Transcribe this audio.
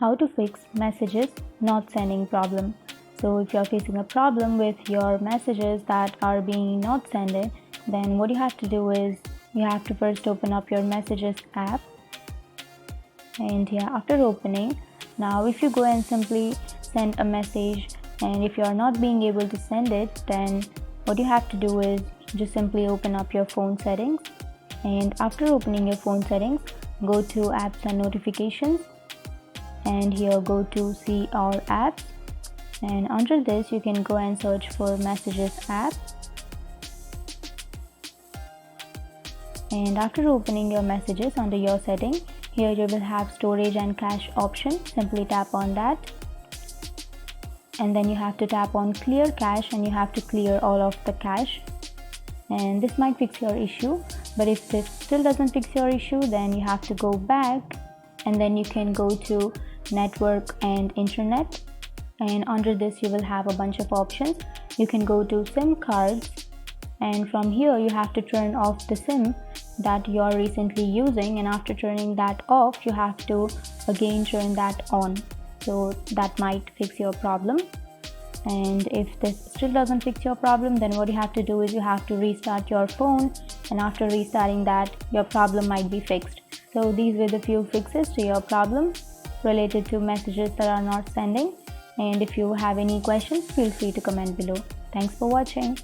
how to fix messages not sending problem. So if you're facing a problem with your messages that are being not sended, then what you have to do is you have to first open up your messages app. And here, after opening, now if you go and simply send a message, and if you are not being able to send it, then what you have to do is just simply open up your phone settings. And after opening your phone settings, go to apps and notifications, and here go to see all apps, and under this you can go and search for messages app. And after opening your messages under your setting, here you will have storage and cache option. Simply tap on that, and then you have to tap on clear cache, and you have to clear all of the cache, and this might fix your issue. But if this still doesn't fix your issue, then you have to go back, and then you can go to network and internet, and under this you will have a bunch of options. You can go to SIM cards, and from here you have to turn off the SIM that you are recently using, and after turning that off you have to again turn that on. So that might fix your problem. And if this still doesn't fix your problem, then what you have to do is you have to restart your phone, and after restarting that, your problem might be fixed. So these were the few fixes to your problem related to messages that are not sending. And if you have any questions, feel free to comment below. Thanks for watching.